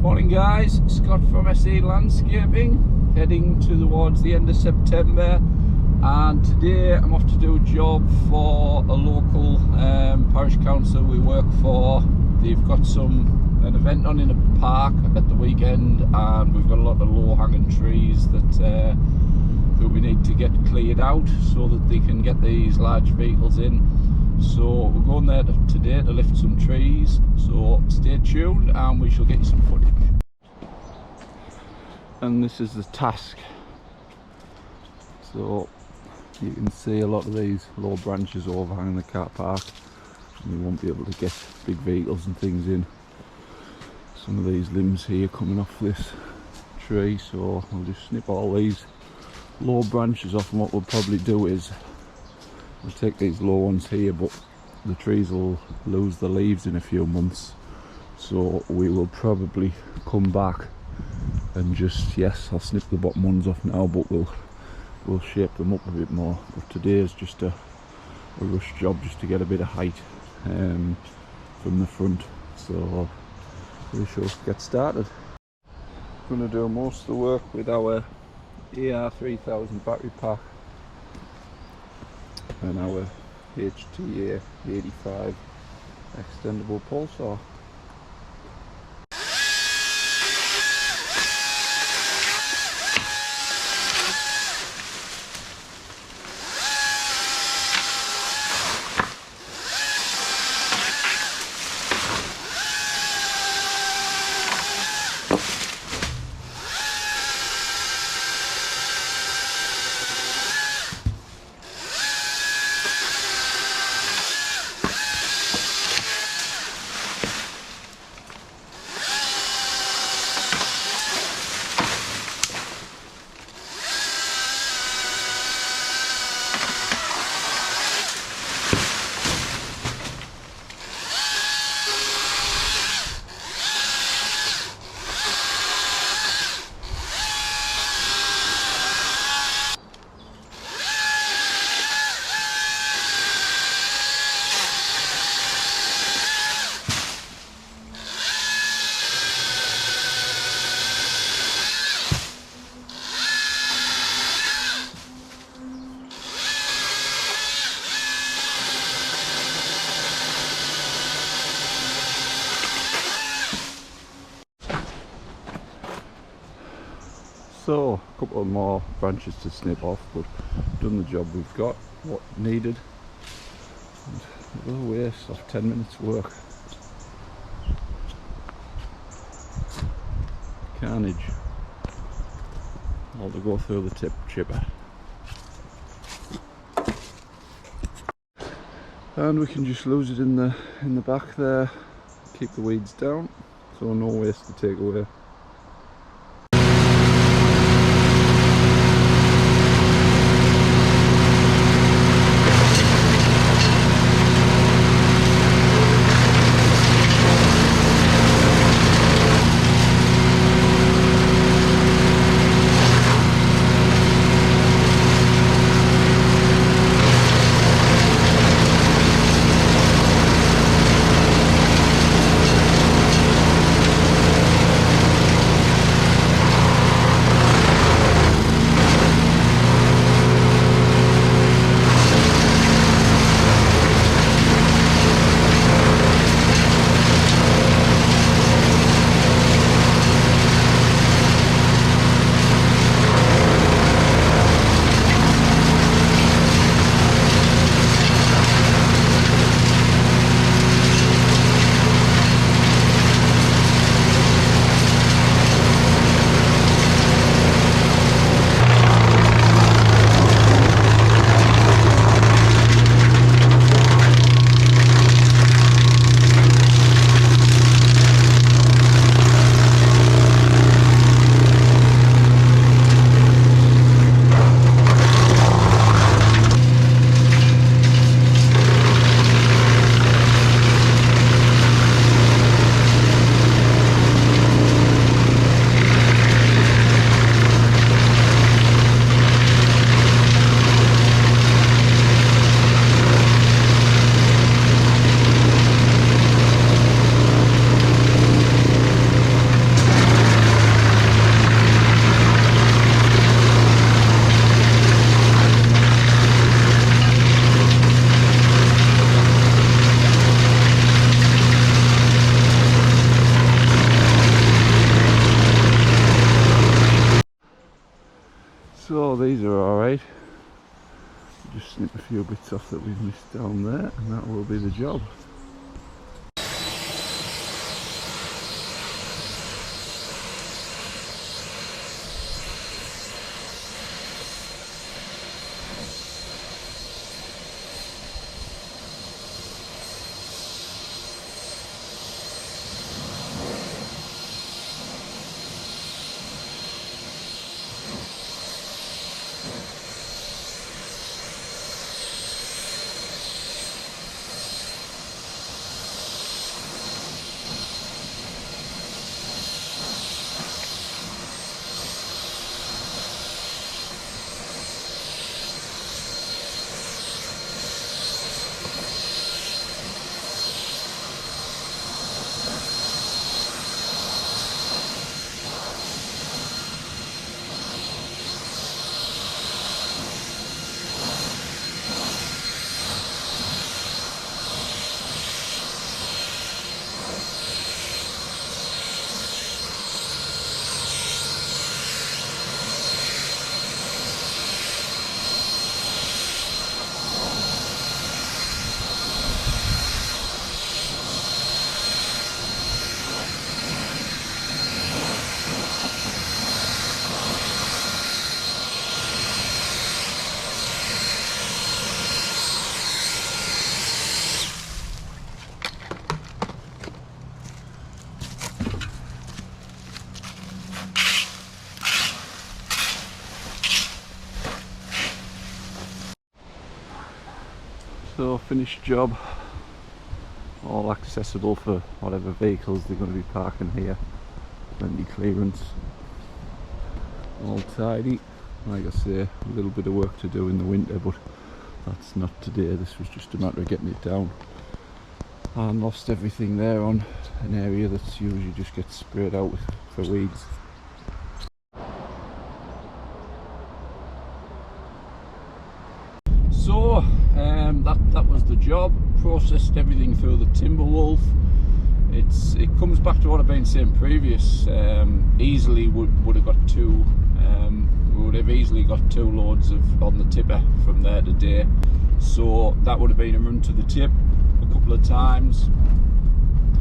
Morning guys, Scott from SA Landscaping, heading towards the end of September, and today I'm off to do a job for a local parish council we work for. They've got an event on in a park at the weekend, and we've got a lot of low-hanging trees that we need to get cleared out so that they can get these large vehicles in. So we're going there today to lift some trees, so stay tuned and we shall get you some footage. And this is the task. So you can see a lot of these low branches overhanging the car park, and we won't be able to get big vehicles and things in. Some of these limbs here coming off this tree, so we'll just snip all these low branches off, and what we'll probably do is we'll take these low ones here, but the trees will lose the leaves in a few months, so we will probably come back and just, yes, I'll snip the bottom ones off now, but we'll shape them up a bit more. But today is just a rush job just to get a bit of height from the front, so we shall get started. I'm going to do most of the work with our AR3000 battery pack and our HTA 85 extendable pole saw. So, a couple of more branches to snip off, but done the job we've got, what needed. And a little waste of 10 minutes work. Carnage. All to go through the tip chipper. And we can just lose it in the back there, keep the weeds down, so no waste to take away. So these are alright. Just snip a few bits off that we've missed down there, and that will be the job. So finished job, all accessible for whatever vehicles they're going to be parking here, plenty clearance, all tidy. Like I say, a little bit of work to do in the winter, but that's not today. This was just a matter of getting it down. And lost everything there on an area that's usually just gets sprayed out for weeds. So that was the job. Processed everything through the Timberwolf. It comes back to what I've been saying previous. Easily would have got two. We would have easily got 2 loads on the tipper from there today. So that would have been a run to the tip a couple of times.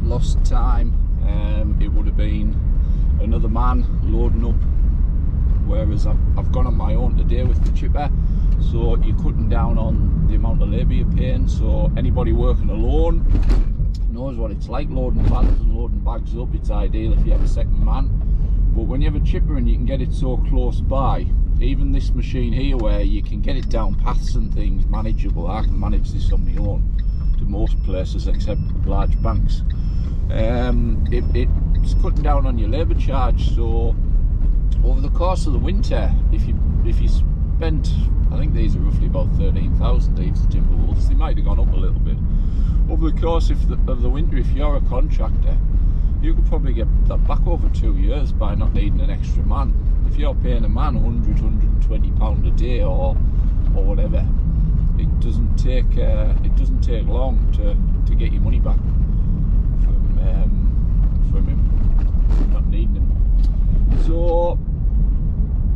Lost time. It would have been another man loading up. Whereas I've gone on my own today with the chipper. So you're cutting down on the amount of labour you're paying. So anybody working alone knows what it's like loading vans and loading bags up. It's ideal if you have a second man. But when you have a chipper and you can get it so close by, even this machine here where you can get it down paths and things manageable, I can manage this on my own to most places except large banks. It's cutting down on your labour charge. So over the course of the winter, if you spent, I think these are roughly about 13,000 these Timberwolves, they might have gone up a little bit. Over the course of the winter, if you're a contractor, you could probably get that back over 2 years by not needing an extra man. If you're paying a man 100, 120 £120 a day or whatever, it doesn't take long to get your money back from him not needing him. So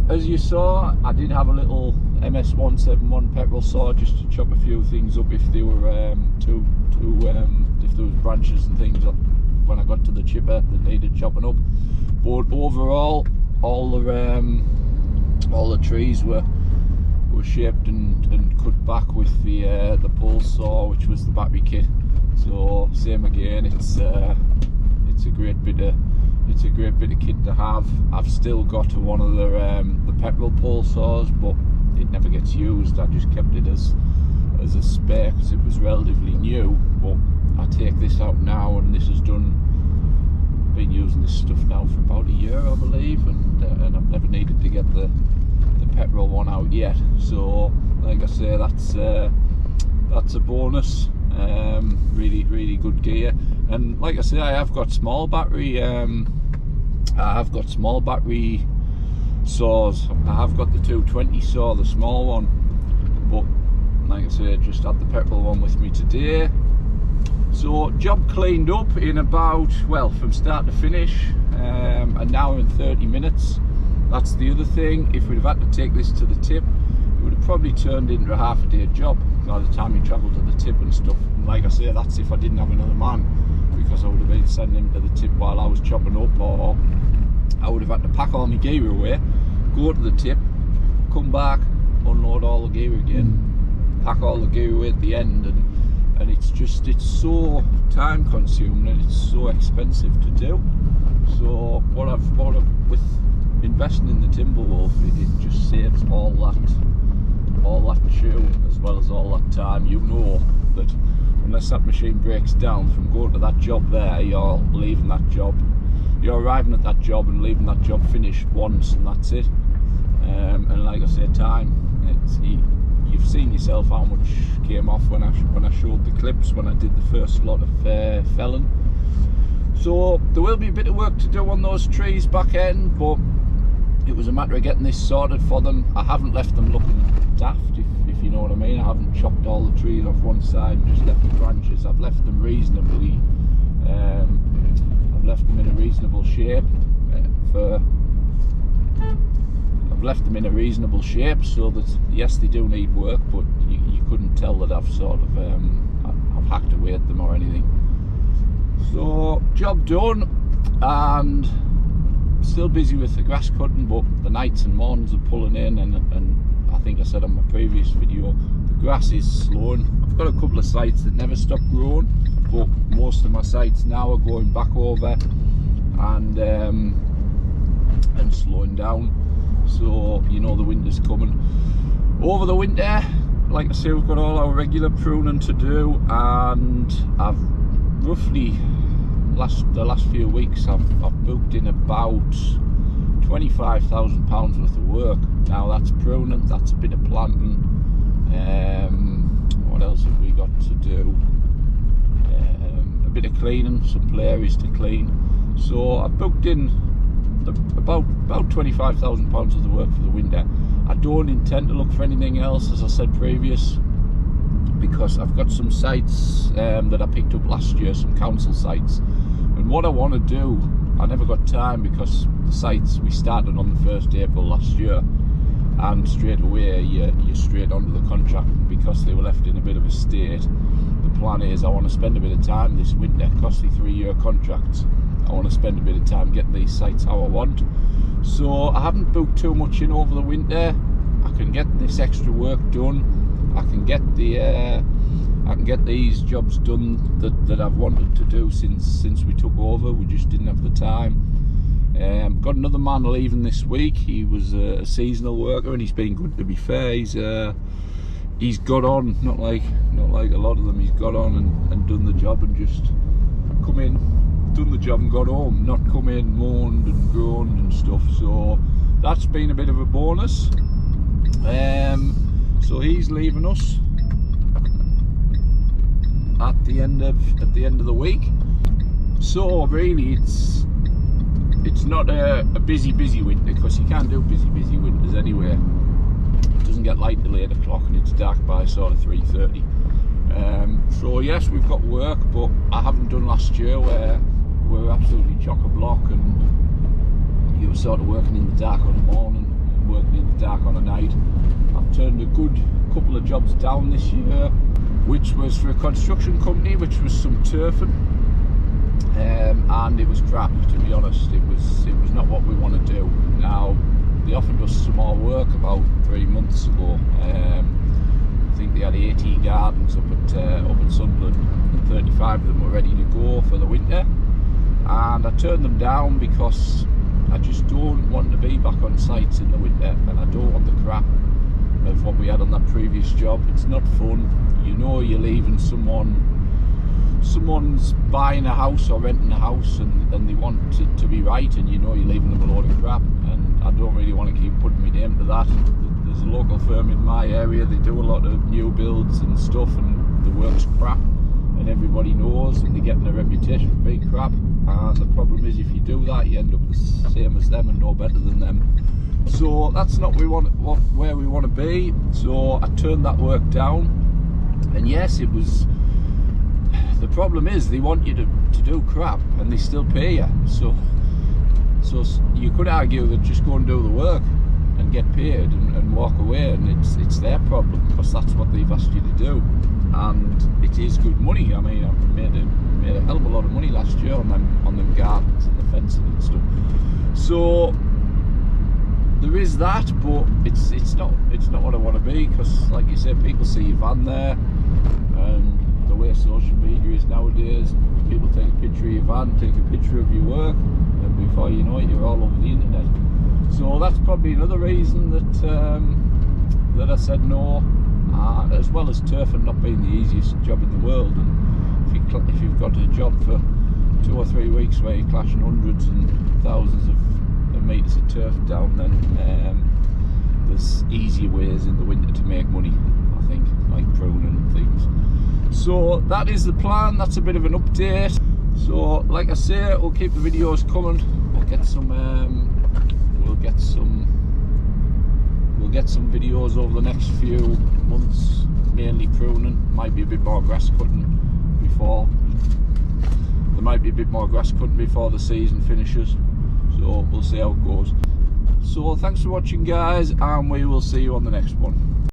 as you saw, I did have a little MS171 petrol saw just to chop a few things up if they were if there was branches and things up when I got to the chipper that needed chopping up. But overall, all the trees were shaped and cut back with the pole saw, which was the battery kit. So same again, it's a great bit of kit to have. I've still got one of the petrol pole saws, but it never gets used. I just kept it as a spare because it was relatively new. But I take this out now, and this has been using this stuff now for about a year, I believe, and I've never needed to get the petrol one out yet. So like I say, that's a bonus. Really good gear. And like I say, I have got small battery saws. I have got the 220 saw, the small one, but like I say, I just had the petrol one with me today. So job cleaned up in about, well, from start to finish, an hour and 30 minutes. That's the other thing. If we'd have had to take this to the tip, it would have probably turned into a half-a-day job by the time you travel to the tip and stuff. And like I say, that's if I didn't have another man, because I would have been sending him to the tip while I was chopping up, or I would have had to pack all my gear away, go to the tip, come back, unload all the gear again, pack all the gear away at the end, and it's so time consuming and it's so expensive to do. So what I've with investing in the Timberwolf, it just saves all that chew as well as all that time. You know that unless that machine breaks down from going to that job there, you're leaving that job, you're arriving at that job and leaving that job finished once, and that's it. And like I said, time, you've seen yourself how much came off when I showed the clips when I did the first lot of felling. So there will be a bit of work to do on those trees back end, but it was a matter of getting this sorted for them. I haven't left them looking daft, if you know what I mean. I haven't chopped all the trees off one side and just left the branches. I've left them reasonably, I've left them in a reasonable shape so that yes, they do need work, but you couldn't tell that I've sort of I've hacked away at them or anything. So job done, and still busy with the grass cutting, but the nights and mornings are pulling in, and I think I said on my previous video, the grass is slowing. I've got a couple of sites that never stop growing, but most of my sites now are going back over and slowing down. So you know the winter's coming. Over the winter, like I say, we've got all our regular pruning to do, and I've roughly the last few weeks I've booked in about £25,000 worth of work. Now that's pruning, that's a bit of planting. What else have we got to do? A bit of cleaning, some play areas to clean. So I've booked in about £25,000 worth of work for the winter. I don't intend to look for anything else, as I said previous, because I've got some sites that I picked up last year, some council sites, and what I want to do, I never got time because the sites we started on the 1st April last year, and straight away you're straight onto the contract because they were left in a bit of a state. The plan is I want to spend a bit of time this winter, costly 3-year contracts. I want to spend a bit of time getting these sites how I want. So I haven't booked too much in over the winter. I can get this extra work done. I can get these jobs done that I've wanted to do since we took over. We just didn't have the time. Got another man leaving this week. He was a seasonal worker, and he's been good, to be fair. He's got on, not like a lot of them. He's got on and done the job and just come in, done the job and got home, not come in, moaned and groaned and stuff. So that's been a bit of a bonus. So he's leaving us at the end of the week. So really it's not a busy winter, because you can't do busy winters anyway. It doesn't get light till 8 o'clock and it's dark by sort of 3:30. So yes, we've got work, but I haven't done last year where we're absolutely chock-a-block and you were sort of working in the dark on a morning, working in the dark on a night. I've turned a good couple of jobs down this year, which was for a construction company, which was some turfing, and it was crap, to be honest. It was not what we want to do. Now they offered us some more work about 3 months ago. I think they had 80 gardens up at Sunderland, and 35 of them were ready to go for the winter, and I turned them down because I just don't want to be back on sites in the winter, and I don't want the crap of what we had on that previous job. It's not fun. You know you're leaving someone's buying a house or renting a house, and they want it to be right, and you know you're leaving them a load of crap, and I don't really want to keep putting my name to that. There's a local firm in my area, they do a lot of new builds and stuff, and the work's crap, and everybody knows, and they're getting a reputation for being crap, and the problem is if you do that, you end up the same as them and no better than them. So that's not where we want to be. So I turned that work down, and yes, it was, the problem is they want you to do crap and they still pay you. So So you could argue that just go and do the work and get paid and walk away, and it's their problem, because that's what they've asked you to do, and it is good money. I mean, I made a hell of a lot of money last year on them gardens and the fencing and stuff. So there is that, but it's not what I want to be, because like you say, people see your van there, and the way social media is nowadays, people take a picture of your van, take a picture of your work, and before you know it, you're all over the internet. So that's probably another reason that I said no, as well as turfing not being the easiest job in the world. And if you've got a job for 2 or 3 weeks where you're clashing hundreds and thousands of metres of turf down, then there's easier ways in the winter to make money, I think, like pruning and things. So that is the plan. That's a bit of an update. So like I say, we'll keep the videos coming. We'll get some videos over the next few months, mainly pruning. Might be a bit more grass cutting before. There might be a bit more grass cutting before the season finishes. So we'll see how it goes. So thanks for watching, guys, and we will see you on the next one.